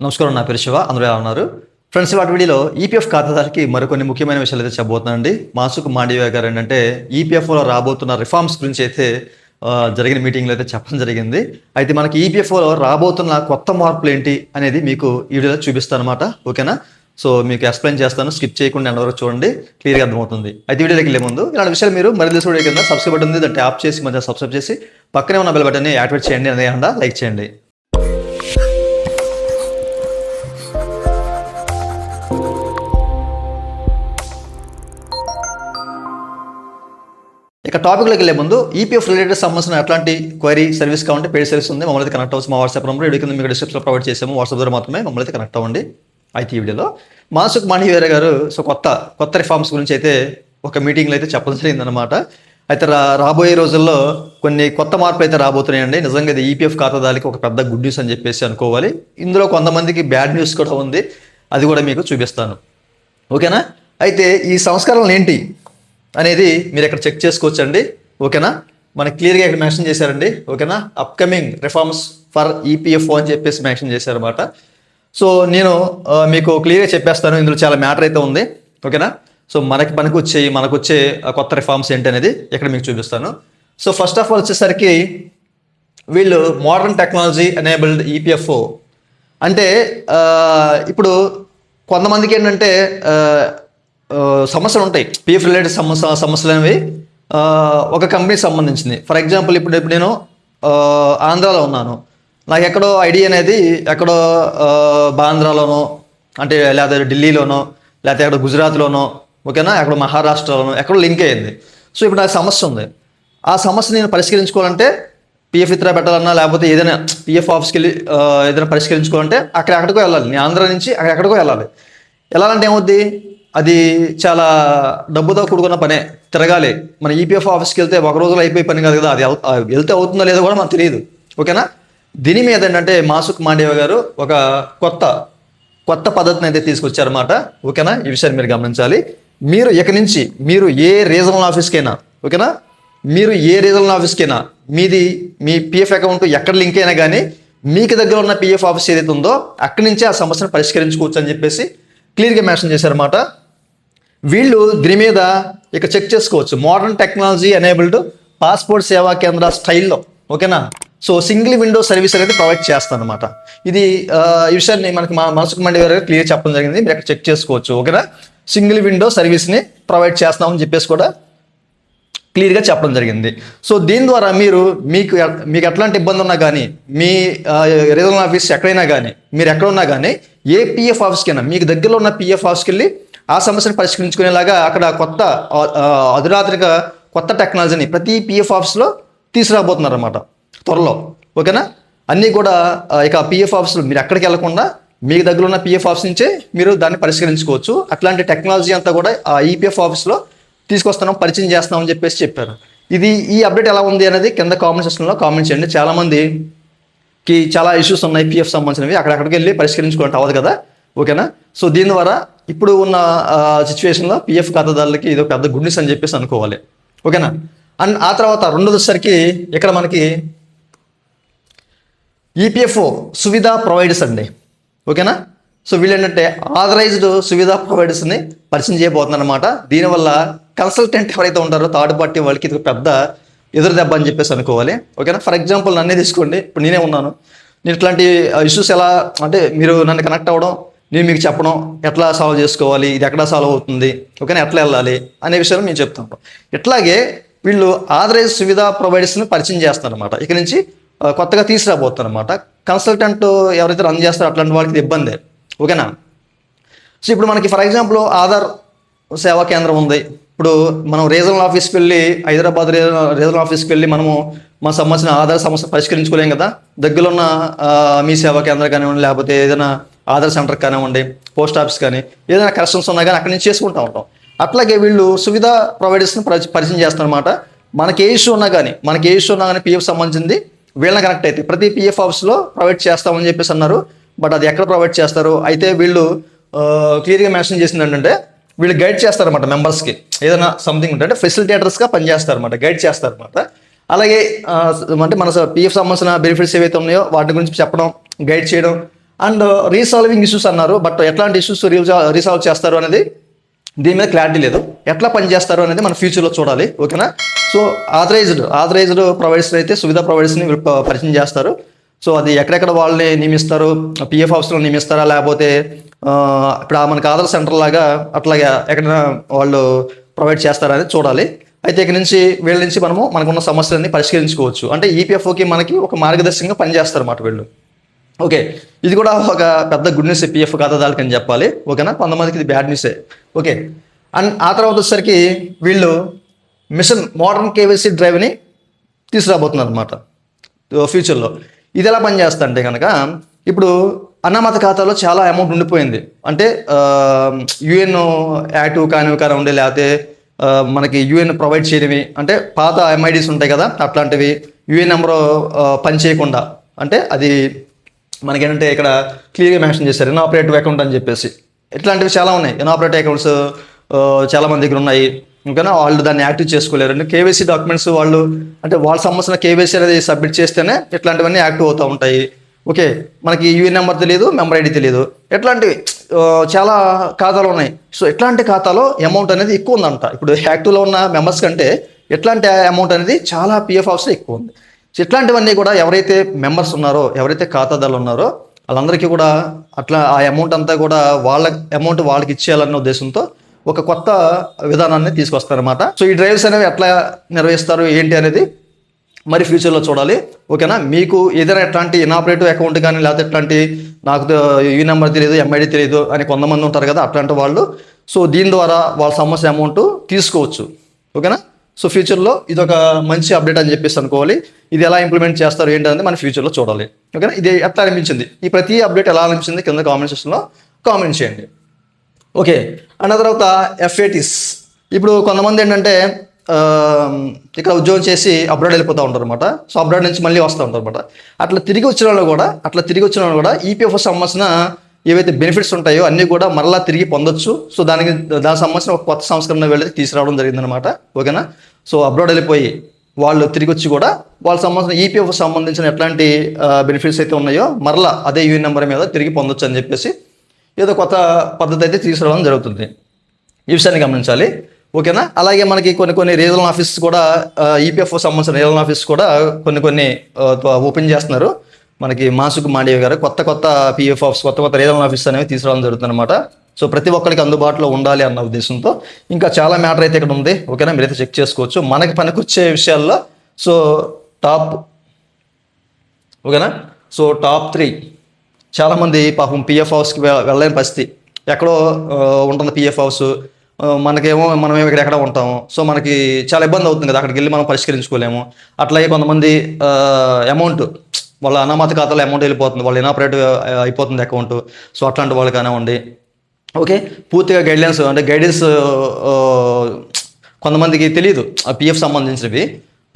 నమస్కారం, నా పేరు శివ. అందరూ ఎలా ఉన్నారు ఫ్రెండ్స్? వాటి వీడియోలో ఈపీఎఫ్ ఖాతాదారుకి మరికొన్ని ముఖ్యమైన విషయాలు అయితే చెప్పబోతున్నానండి. మాసుక్ మాండవ్య గారు ఏంటంటే ఈపీఎఫ్ఓలో రాబోతున్న రిఫార్మ్స్ గురించి అయితే జరిగిన మీటింగ్లో అయితే చెప్పడం జరిగింది. అయితే మనకి ఈపీఎఫ్ఓలో రాబోతున్న కొత్త మార్పులు ఏంటి అనేది మీకు ఈ వీడియోలో చూపిస్తాను అనమాట. ఓకేనా? సో మీకు ఎక్స్ప్లెయిన్ చేస్తాను, స్కిప్ చేయకుండా ఎండ్ వరకు చూడండి, క్లియర్గా అర్థమవుతుంది. అయితే వీడియోకి వెళ్ళే ముందు ఇలాంటి విషయాలు మీరు మరి తెలుసు కింద సబ్స్క్రైబ్ బటన్ ఉంది, దాన్ని ట్యాప్ చేసి మధ్య సబ్స్క్రైబ్ చేసి పక్కనే ఉన్న బెల్ బటన్ని యాక్టివేట్ చేయండి, అదే లైక్ చేయండి. ఇక టాపిక్లోకి వెళ్ళే ముందు ఈపీఎఫ్ రిలేటెడ్ సంబంధించిన ఎట్లాంటి క్వైరీ సర్వీస్ కావాలంటే పెయిడ్ సర్వీస్ ఉంది, మమ్మల్ని కనెక్ట్ అవ్వచ్చు. మా వాట్సాప్ నెంబర్ వీడియో కింద మీకు డిస్క్రిప్షన్లో ప్రొవైడ్ చేసాము. వాట్సాప్ ద్వారా మాత్రమే మమ్మల్ని కనెక్ట్ అవ్వండి. అయితే ఈ వీడియోలో మాసుక్ మాండవ్య గారు కొత్త రిఫార్మ్స్ గురించి అయితే ఒక మీటింగ్లో అయితే చెప్పడం జరిగిందనమాట. అయితే రాబోయే రోజుల్లో కొన్ని కొత్త మార్పులు అయితే రాబోతున్నాయండి. నిజంగా ఇది ఈపీఎఫ్ ఖాతాదారులకి ఒక పెద్ద గుడ్ న్యూస్ అని చెప్పేసి అనుకోవాలి. ఇందులో కొంతమందికి బ్యాడ్ న్యూస్ కూడా ఉంది, అది కూడా మీకు చూపిస్తాను. ఓకేనా? అయితే ఈ సంస్కరణలు ఏంటి అనేది మీరు ఇక్కడ చెక్ చేసుకోవచ్చండి. ఓకేనా? మనకి క్లియర్గా ఇక్కడ మెన్షన్ చేశారండి. ఓకేనా? అప్కమింగ్ రిఫార్మ్స్ ఫర్ ఈపీఎఫ్ఓ అని చెప్పేసి మెన్షన్ చేశారన్నమాట. సో నేను మీకు క్లియర్గా చెప్పేస్తాను, ఇందులో చాలా మ్యాటర్ అయితే ఉంది. ఓకేనా? సో మనకు వచ్చే కొత్త రిఫార్మ్స్ ఏంటి అనేది ఇక్కడ మీకు చూపిస్తాను. సో ఫస్ట్ ఆఫ్ ఆల్ వచ్చేసరికి వీళ్ళు మోడర్న్ టెక్నాలజీ ఎనేబుల్డ్ ఈపీఎఫ్ఓ అంటే ఇప్పుడు కొంతమందికి ఏంటంటే సమస్యలు ఉంటాయి. పిఎఫ్ రిలేటెడ్ సమస్యలు అనేవి ఒక కంపెనీకి సంబంధించింది. ఫర్ ఎగ్జాంపుల్ ఇప్పుడు నేను ఆంధ్రాలో ఉన్నాను, నాకు ఎక్కడో ఐడి అనేది ఎక్కడో బాంద్రాలోనో అంటే లేదా ఢిల్లీలోనో లేకపోతే ఎక్కడో గుజరాత్లోనో, ఓకేనా, ఎక్కడో మహారాష్ట్రలోనో ఎక్కడో లింక్ అయ్యింది. సో ఇప్పుడు నాకు సమస్య ఉంది. ఆ సమస్య నేను పరిష్కరించుకోవాలంటే పిఎఫ్ ఇతర పెట్టాలన్నా లేకపోతే ఏదైనా పిఎఫ్ ఆఫీస్కి వెళ్ళి ఏదైనా పరిష్కరించుకోవాలంటే ఎక్కడికో వెళ్ళాలి. నేను ఆంధ్ర నుంచి ఎక్కడికో వెళ్ళాలంటే ఏమవుద్ది? అది చాలా డబ్బుతో కూడుకున్న పనే, తిరగాలి. మన ఈపీఎఫ్ ఆఫీస్కి వెళ్తే ఒక రోజులో అయిపోయే పని కాదు కదా, అది వెళ్తే అవుతుందో లేదో కూడా మనకు తెలియదు. ఓకేనా? దీని మీద ఏంటంటే మాసుక్ మాండవ్య గారు ఒక కొత్త పద్ధతిని అయితే తీసుకొచ్చారన్నమాట. ఓకేనా? ఈ విషయాన్ని మీరు గమనించాలి. మీరు ఇక నుంచి ఏ రీజనల్ ఆఫీస్కైనా, ఓకేనా, మీరు ఏ రీజనల్ ఆఫీస్కైనా మీ పిఎఫ్ అకౌంట్ ఎక్కడ లింక్ అయినా కానీ మీకు దగ్గర ఉన్న పిఎఫ్ ఆఫీస్ ఏదైతే ఉందో అక్కడి నుంచే ఆ సమస్యను పరిష్కరించుకోవచ్చు అని చెప్పేసి క్లియర్గా మెన్షన్ చేశారన్నమాట. వీళ్ళు దీని మీద ఇక చెక్ చేసుకోవచ్చు. మోడర్న్ టెక్నాలజీ ఎనేబుల్డ్ పాస్పోర్ట్ సేవా కేంద్ర స్టైల్లో, ఓకేనా. సో సింగిల్ విండో సర్వీస్ అనేది ప్రొవైడ్ చేస్తాను అనమాట. ఇది ఈ విషయాన్ని మనకి మాసుక్ మాండవ్య గారు క్లియర్ చెప్పడం జరిగింది. మీరు అక్కడ చెక్ చేసుకోవచ్చు. ఓకేనా? సింగిల్ విండో సర్వీస్ని ప్రొవైడ్ చేస్తామని చెప్పేసి కూడా క్లియర్గా చెప్పడం జరిగింది. సో దీని ద్వారా మీకు ఎట్లాంటి ఇబ్బంది ఉన్నా కానీ, మీ రీజనల్ ఆఫీస్ ఎక్కడైనా కానీ, మీరు ఎక్కడ ఉన్నా కానీ ఏ పిఎఫ్ ఆఫీస్కైనా మీకు దగ్గరలో ఉన్న పిఎఫ్ ఆఫీస్కి వెళ్ళి ఆ సమస్యను పరిష్కరించుకునేలాగా అక్కడ అధునాతనిక కొత్త టెక్నాలజీని ప్రతి పిఎఫ్ ఆఫీస్లో తీసుకురాబోతున్నారు అన్నమాట త్వరలో. ఓకేనా? అన్నీ కూడా ఇక పిఎఫ్ ఆఫీసులు మీరు ఎక్కడికి వెళ్లకుండా మీకు దగ్గర ఉన్న పిఎఫ్ ఆఫీస్ నుంచే మీరు దాన్ని పరిష్కరించుకోవచ్చు. అట్లాంటి టెక్నాలజీ అంతా కూడా ఆ ఈపీఎఫ్ ఆఫీస్లో తీసుకొస్తున్నాం, పరిచయం చేస్తున్నాం అని చెప్పేసి చెప్పారు. ఈ అప్డేట్ ఎలా ఉంది అనేది కింద కామెంట్ సెక్షన్లో కామెంట్ చేయండి. చాలామందికి చాలా ఇష్యూస్ ఉన్నాయి పిఎఫ్ సంబంధించినవి, అక్కడికి వెళ్ళి పరిష్కరించుకోవడం అవ్వదు కదా. ఓకేనా? సో దీని ద్వారా ఇప్పుడు ఉన్న సిచ్యువేషన్లో పిఎఫ్ ఖాతాదారులకి ఇది ఒక పెద్ద గుడ్ న్యూస్ అని చెప్పేసి అనుకోవాలి. ఓకేనా? అండ్ ఆ తర్వాత రెండోసారికి ఇక్కడ మనకి ఈపీఎఫ్ఓ సువిధా ప్రొవైడర్స్ అండి. ఓకేనా? సో వీళ్ళు ఏంటంటే ఆథరైజ్డ్ సువిధా ప్రొవైడర్స్ని పరిచయం చేయబోతున్నారు అనమాట. దీనివల్ల కన్సల్టెంట్ ఎవరైతే ఉంటారో థర్డ్ పార్టీ వాళ్ళకి ఇది పెద్ద ఎదురు దెబ్బ అని చెప్పేసి అనుకోవాలి. ఓకేనా? ఫర్ ఎగ్జాంపుల్ నన్నే తీసుకోండి. ఇప్పుడు నేనే ఉన్నాను, నేను ఇట్లాంటి ఇష్యూస్ ఎలా అంటే మీరు నన్ను కనెక్ట్ అవ్వడం, నేను మీకు చెప్పడం ఎట్లా సాల్వ్ చేసుకోవాలి, ఇది ఎక్కడ సాల్వ్ అవుతుంది, ఓకేనా, ఎట్లా వెళ్ళాలి అనే విషయాలు మేము చెప్తాం. ఇట్లాగే వీళ్ళు ఆథరైజ్ సువిధా ప్రొవైడర్స్ని పరిచయం చేస్తారు అనమాట. ఇక నుంచి కొత్తగా తీసుకురాబోతున్నారు అనమాట. కన్సల్టెంట్ ఎవరైతే రన్ చేస్తారో అట్లాంటి వాళ్ళకి ఇబ్బంది. ఓకేనా? సో ఇప్పుడు మనకి ఫర్ ఎగ్జాంపుల్ ఆధార్ సేవా కేంద్రం ఉంది. ఇప్పుడు మనం రీజనల్ ఆఫీస్కి వెళ్ళి హైదరాబాద్ రీజనల్ ఆఫీస్కి వెళ్ళి మనము మా సంబంధించిన ఆధార్ సమస్య పరిష్కరించుకోలేం కదా. దగ్గరలో ఉన్న మీ సేవా కేంద్రం కానివ్వండి, లేకపోతే ఏదైనా ఆధార్ సెంటర్ కానివ్వండి, పోస్ట్ ఆఫీస్ కానీ ఏదైనా కరెక్షన్స్ ఉన్నా కానీ అక్కడి నుంచి చేసుకుంటూ ఉంటాం. అట్లాగే వీళ్ళు సువిధా ప్రొవైడర్స్ని పరిచయం చేస్తారన్నమాట. మనకి ఏ ఇష్యూ ఉన్నా కానీ పిఎఫ్ సంబంధించింది వీళ్ళని కనెక్ట్ అయితే ప్రతి పిఎఫ్ ఆఫీస్లో ప్రొవైడ్ చేస్తామని చెప్పేసి అన్నారు. బట్ అది ఎక్కడ ప్రొవైడ్ చేస్తారు అయితే వీళ్ళు క్లియర్గా మెన్షన్ చేసింది ఏంటంటే వీళ్ళు గైడ్ చేస్తారన్నమాట. మెంబర్స్కి ఏదైనా సంథింగ్ ఉంటే ఫెసిలిటేటర్స్గా పనిచేస్తారన్నమాట, గైడ్ చేస్తారన్నమాట. అలాగే అంటే మన పిఎఫ్ సంబంధించిన బెనిఫిట్స్ ఏవైతే ఉన్నాయో వాటి గురించి చెప్పడం, గైడ్ చేయడం, అండ్ రీసాల్వింగ్ ఇష్యూస్ అన్నారు, బట్ ఎట్లాంటి ఇష్యూస్ రీసాల్వ్ చేస్తారు అనేది దీని మీద క్లారిటీ లేదు. ఎట్లా పని చేస్తారు అనేది మన ఫ్యూచర్లో చూడాలి. ఓకేనా. సో ఆథరైజ్డ్ ప్రొవైడర్స్ అయితే సువిధా ప్రొవైడర్స్ని పరిచయం చేస్తారు. సో అది ఎక్కడెక్కడ వాళ్ళని నియమిస్తారు, పిఎఫ్ ఆఫీస్లో నియమిస్తారా, లేకపోతే ఇప్పుడు మనకి ఆధార్ సెంటర్ లాగా అట్లాగా ఎక్కడైనా వాళ్ళు ప్రొవైడ్ చేస్తారా అనేది చూడాలి. అయితే ఇక్కడ నుంచి వీళ్ళ నుంచి మనకున్న సమస్యలన్నీ పరిష్కరించుకోవచ్చు. అంటే ఈపీఎఫ్ఓకి మనకి ఒక మార్గదర్శకంగా పనిచేస్తారు అన్నమాట వీళ్ళు. ఓకే, ఇది కూడా ఒక పెద్ద గుడ్ న్యూస్ పిఎఫ్ ఖాతాదారులకి అని చెప్పాలి. ఓకేనా. కొంతమందికి ఇది బ్యాడ్ న్యూసే. ఓకే, అండ్ ఆ తర్వాత వచ్చేసరికి వీళ్ళు మిషన్ మోడర్న్ కేవైసీ డ్రైవ్ని తీసుకురాబోతున్నారు అనమాట ఫ్యూచర్లో. ఇది ఎలా పనిచేస్తా అంటే కనుక ఇప్పుడు అనామత ఖాతాలో చాలా అమౌంట్ ఉండిపోయింది. అంటే యుఎన్ యాక్టివ్ కానీ ఉండే, లేకపోతే మనకి యుఎన్ ప్రొవైడ్ చేయడమే, అంటే పాత ఎంఐడీస్ ఉంటాయి కదా అట్లాంటివి యుఎన్ నెంబర్ పని చేయకుండా, అంటే అది మనకేంటంటే ఇక్కడ క్లియర్గా మెన్షన్ చేశారు ఇనాపరేటివ్ అకౌంట్ అని చెప్పేసి. ఇట్లాంటివి చాలా ఉన్నాయి. ఇనాపరేటివ్ అకౌంట్స్ చాలా మంది దగ్గర ఉన్నాయి. ఓకేనా. వాళ్ళు దాన్ని యాక్టివ్ చేసుకోలేరు. అంటే కేవైసీ డాక్యుమెంట్స్ వాళ్ళు అంటే వాళ్ళ సంబంధించిన కేవైసీ అనేది సబ్మిట్ చేస్తేనే ఇట్లాంటివన్నీ యాక్టివ్ అవుతూ ఉంటాయి. ఓకే, మనకి యూఏన్ నెంబర్ తెలియదు, మెంబర్ ఐడి తెలియదు, ఇట్లాంటివి చాలా ఖాతాలు ఉన్నాయి. సో ఇట్లాంటి ఖాతాలో అమౌంట్ అనేది ఎక్కువ ఉందంట. ఇప్పుడు యాక్టివ్లో ఉన్న మెంబర్స్ కంటే ఇట్లాంటి అమౌంట్ అనేది చాలా పిఎఫ్ ఆఫీస్లో ఎక్కువ ఉంది. సో ఇట్లాంటివన్నీ కూడా ఎవరైతే మెంబర్స్ ఉన్నారో, ఎవరైతే ఖాతాదారులు ఉన్నారో వాళ్ళందరికీ కూడా అట్లా ఆ అమౌంట్ అంతా కూడా వాళ్ళ అమౌంట్ వాళ్ళకి ఇచ్చేయాలన్న ఉద్దేశంతో ఒక కొత్త విధానాన్ని తీసుకొస్తారన్నమాట. సో ఈ డ్రైవ్స్ అనేవి ఎట్లా నిర్వహిస్తారు ఏంటి అనేది మరి ఫ్యూచర్లో చూడాలి. ఓకేనా. మీకు ఏదైనా ఎట్లాంటి ఇనాపరేటివ్ అకౌంట్ కానీ, లేకపోతే ఎట్లాంటి నాకు ఈ నెంబర్ తెలియదు, ఎంఐడి తెలియదు అని కొంతమంది ఉంటారు కదా అట్లాంటి వాళ్ళు, సో దీని ద్వారా వాళ్ళ సమస్య అమౌంట్ తీసుకోవచ్చు. ఓకేనా. సో ఫ్యూచర్లో ఇది ఒక మంచి అప్డేట్ అని చెప్పేసి అనుకోవాలి. ఇది ఎలా ఇంప్లిమెంట్ చేస్తారు ఏంటి అనేది మన ఫ్యూచర్లో చూడాలి. ఓకేనా. ఇది ఎట్లా అనిపించింది, ఈ ప్రతి అప్డేట్ ఎలా అనిపించింది కింద కామెంట్ సెక్షన్లో కామెంట్ చేయండి. ఓకే, అండ్ ఆ తర్వాత ఎఫ్ఏటీస్. ఇప్పుడు కొంతమంది ఏంటంటే ఇక్కడ ఉద్యోగం చేసి అబ్రాడ్ వెళ్ళిపోతూ ఉంటారు అనమాట. సో అబ్రాడ్ నుంచి మళ్ళీ వస్తూ ఉంటారు అనమాట. అట్లా తిరిగి వచ్చిన వాళ్ళు కూడా ఈపీఎఫ్ సంబంధించిన ఏవైతే బెనిఫిట్స్ ఉంటాయో అన్నీ కూడా మరలా తిరిగి పొందొచ్చు. సో దానికి సంబంధించిన ఒక కొత్త సంస్కరణ వెళ్ళి తీసుకురావడం జరిగిందనమాట. ఓకేనా. సో అబ్రాడ్ వెళ్ళిపోయి వాళ్ళు తిరిగి వచ్చి కూడా వాళ్ళకి సంబంధించిన ఈపీఎఫ్ సంబంధించిన ఎట్లాంటి బెనిఫిట్స్ అయితే ఉన్నాయో మరలా అదే యూఎన్ నెంబర్ మీద తిరిగి పొందొచ్చు అని చెప్పేసి ఏదో కొత్త పద్ధతి అయితే తీసుకురావడం జరుగుతుంది. ఈ విషయాన్ని గమనించాలి. ఓకేనా. అలాగే మనకి కొన్ని రీజనల్ ఆఫీస్ కూడా ఈపీఎఫ్ సంబంధించిన రీజనల్ ఆఫీస్ కూడా కొన్ని ఓపెన్ చేస్తున్నారు. మనకి మాసుకు మాండేవి గారు కొత్త పిఎఫ్ ఆఫీస్, కొత్త రీజనల్ ఆఫీస్ అనేవి తీసుకురావడం జరుగుతుంది అనమాట. సో ప్రతి ఒక్కరికి అందుబాటులో ఉండాలి అన్న ఉద్దేశంతో ఇంకా చాలా మ్యాటర్ అయితే ఇక్కడ ఉంది. ఓకేనా. మీరైతే చెక్ చేసుకోవచ్చు మనకి పనికొచ్చే విషయాల్లో. సో ఓకేనా. సో టాప్ 3 చాలామంది పాపం పిఎఫ్ హౌస్కి వెళ్ళలేని పరిస్థితి, ఎక్కడో ఉంటుంది పిఎఫ్ హౌస్, మనమేమో ఎక్కడ ఉంటాము. సో మనకి చాలా ఇబ్బంది అవుతుంది కదా, అక్కడికి వెళ్ళి మనం పరిష్కరించుకోలేము. అట్లాగే కొంతమంది అమౌంట్ వాళ్ళ అనామత ఖాతాలో అమౌంట్ వెళ్ళిపోతుంది, వాళ్ళ ఇనాపరేటివ్ అయిపోతుంది అకౌంట్. సో అట్లాంటి వాళ్ళు కానివ్వండి. ఓకే, పూర్తిగా గైడెన్స్ కొంతమందికి తెలియదు ఆ పిఎఫ్ సంబంధించినవి,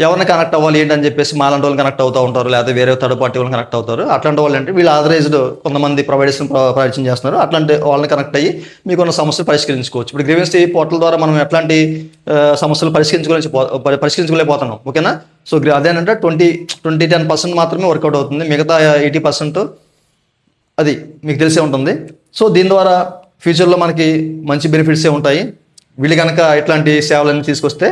ఎవరిని కనెక్ట్ అవ్వాలి ఏంటని చెప్పేసి మాలాంటి వాళ్ళు కనెక్ట్ అవుతూ ఉంటారు, లేకపోతే వేరే థర్డ్ పార్టీ వాళ్ళని కనెక్ట్ అవుతారు. అట్లాంటి వాళ్ళు అంటే వీళ్ళు ఆథరైజ్డ్ కొంతమంది ప్రొవైడర్స్ని పరిచయం చేస్తున్నారు. అట్లాంటి వాళ్ళని కనెక్ట్ అయ్యి మీకున్న సమస్యలు పరిష్కరించుకోవచ్చు. ఇప్పుడు గ్రీవెన్స్ పోర్టల్ ద్వారా మనం ఎట్లాంటి సమస్యలు పరిష్కరించుకోలేకపోతున్నాం. ఓకేనా. సో అదేంటంటే 10% మాత్రమే వర్కౌట్ అవుతుంది, మిగతా 80% అది మీకు తెలిసే ఉంటుంది. సో దీని ద్వారా ఫ్యూచర్లో మనకి మంచి బెనిఫిట్సే ఉంటాయి వీళ్ళు కనుక ఇట్లాంటి సేవలన్నీ తీసుకొస్తే.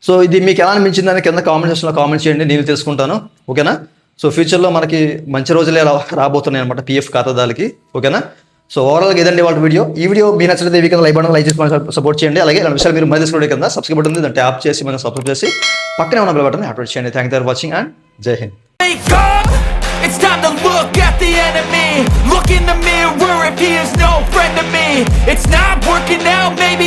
సో ఇది మీకు ఎలా అనిపించిందని కింద కామెంట్ సెక్షన్లో కామెంట్ చేయండి, నేను తెలుసుకుంటాను. ఓకేనా. సో ఫ్యూచర్లో మనకి మంచి రోజులే రాబోతున్నాయి అనమాట పిఎఫ్ ఖాతాదారులకి. ఓకేనా. సో ఓవరాల్గా ఇదండి వాళ్ళ వీడియో. ఈ వీడియో మీ నచ్చితే ఈ కింద లైక్ బటన్ లైక్ చేసి సపోర్ట్ చేయండి. అలాగే ఇలాంటి విషయాలు మీరు మళ్ళీ తెలుసుకోవడం కింద సబ్స్క్రైబ్ బటన్ ఉంది, దాన్ని ట్యాప్ చేసి మనం సబ్స్క్రైబ్ చేసి పక్కనే ఉన్న బెల్ బటన్ యాక్టివేట్ చేయండి. Thank you for watching and జై Hind. It's time to look at the enemy. Look in the mirror if he is no friend to me. It's not working out, maybe